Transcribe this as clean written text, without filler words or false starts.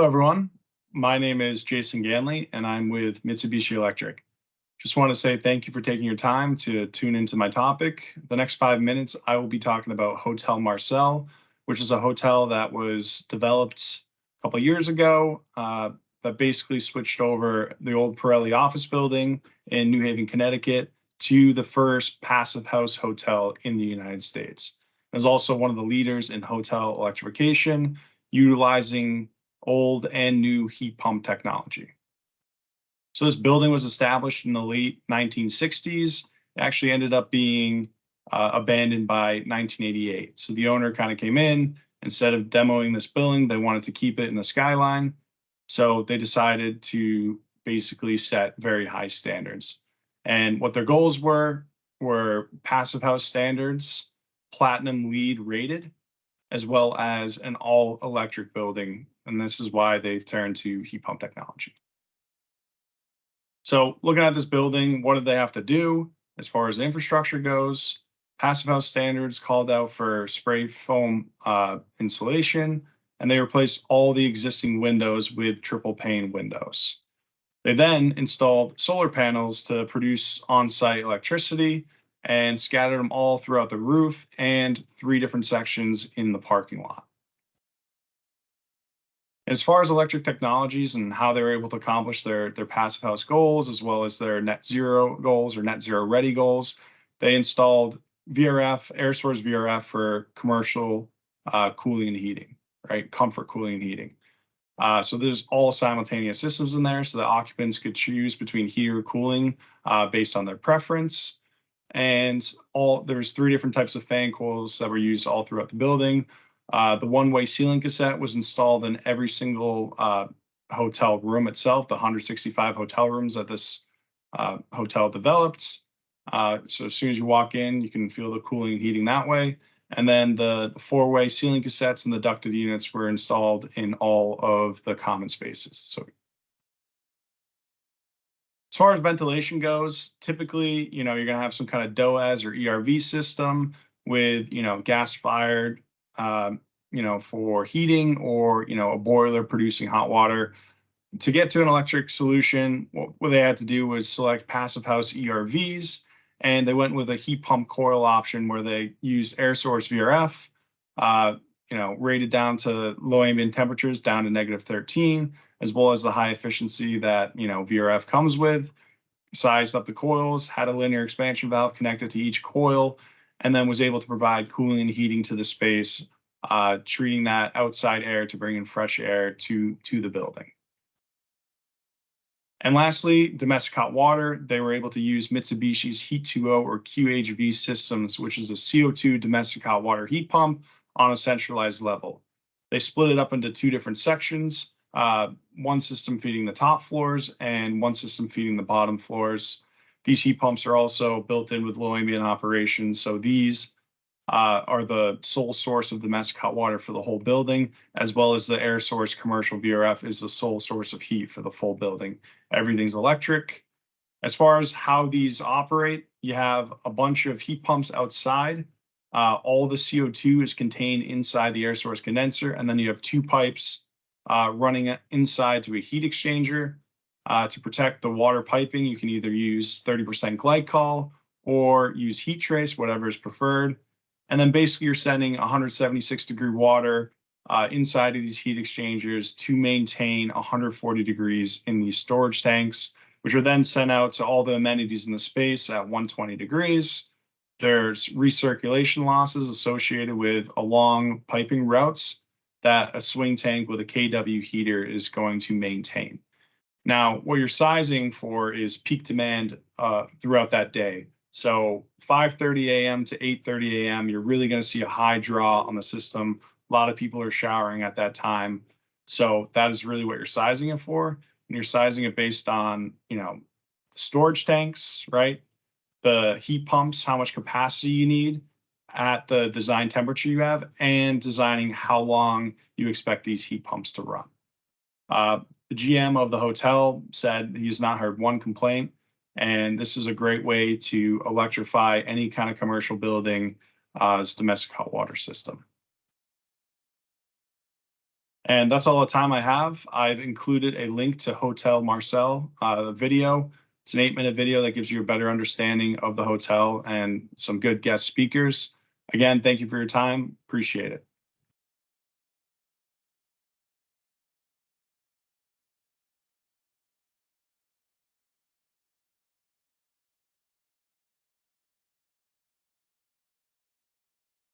Hello, everyone. My name is Jason Ganley, and I'm with Mitsubishi Electric. Just want to say thank you for taking your time to tune into my topic. The next 5 minutes, I will be talking about Hotel Marcel, which is a hotel that was developed a couple of years ago that basically switched over the old Pirelli office building in New Haven, Connecticut, to the first passive house hotel in the United States. It was also one of the leaders in hotel electrification, utilizing old and new heat pump technology. So this building was established in the late 1960s. It actually ended up being abandoned by 1988. So the owner kind of came in, instead of demoing this building, they wanted to keep it in the skyline. So they decided to basically set very high standards. And what their goals were passive house standards, platinum LEED rated, as well as an all electric building. And this is why they've turned to heat pump technology. So looking at this building, what did they have to do as far as infrastructure goes? Passive house standards called out for spray foam insulation, and they replaced all the existing windows with triple pane windows. They then installed solar panels to produce on-site electricity and scattered them all throughout the roof and 3 different sections in the parking lot. As far as electric technologies and how they were able to accomplish their passive house goals, as well as their net zero goals or net zero ready goals, they installed VRF, air source VRF for commercial cooling and heating, right? Comfort cooling and heating. So there's all simultaneous systems in there, so the occupants could choose between heating or cooling based on their preference. And there's 3 different types of fan coils that were used all throughout the building. The one-way ceiling cassette was installed in every single hotel room itself, the 165 hotel rooms that this hotel developed. So as soon as you walk in, you can feel the cooling and heating that way. And then the 4-way ceiling cassettes and the ducted units were installed in all of the common spaces. So as far as ventilation goes, typically, you're going to have some kind of DOAS or ERV system with, gas-fired, for heating, or, a boiler producing hot water. To get to an electric solution, what they had to do was select passive house ERVs, and they went with a heat pump coil option where they used air source VRF, rated down to low ambient temperatures, down to -13, as well as the high efficiency that, VRF comes with, sized up the coils, had a linear expansion valve connected to each coil, and then was able to provide cooling and heating to the space, treating that outside air to bring in fresh air to the building. And lastly, domestic hot water. They were able to use Mitsubishi's Heat2O or QHV systems, which is a CO2 domestic hot water heat pump on a centralized level. They split it up into 2 different sections, one system feeding the top floors and one system feeding the bottom floors. These heat pumps are also built in with low ambient operation, so these are the sole source of domestic hot water for the whole building, as well as the air source commercial VRF is the sole source of heat for the full building. Everything's electric. As far as how these operate, you have a bunch of heat pumps outside. All the CO2 is contained inside the air source condenser, and then you have 2 pipes running inside to a heat exchanger. To protect the water piping, you can either use 30% glycol or use heat trace, whatever is preferred. And then basically you're sending 176-degree water inside of these heat exchangers to maintain 140 degrees in these storage tanks, which are then sent out to all the amenities in the space at 120 degrees. There's recirculation losses associated with along piping routes that a swing tank with a KW heater is going to maintain. Now, what you're sizing for is peak demand throughout that day. So 5:30 a.m. to 8:30 a.m., you're really going to see a high draw on the system. A lot of people are showering at that time. So that is really what you're sizing it for. And you're sizing it based on, storage tanks, right? The heat pumps, how much capacity you need at the design temperature you have, and designing how long you expect these heat pumps to run. The GM of the hotel said he's not heard one complaint, and this is a great way to electrify any kind of commercial building, domestic hot water system. And that's all the time I have. I've included a link to Hotel Marcel, the video. It's an 8-minute video that gives you a better understanding of the hotel and some good guest speakers. Again, thank you for your time. Appreciate it.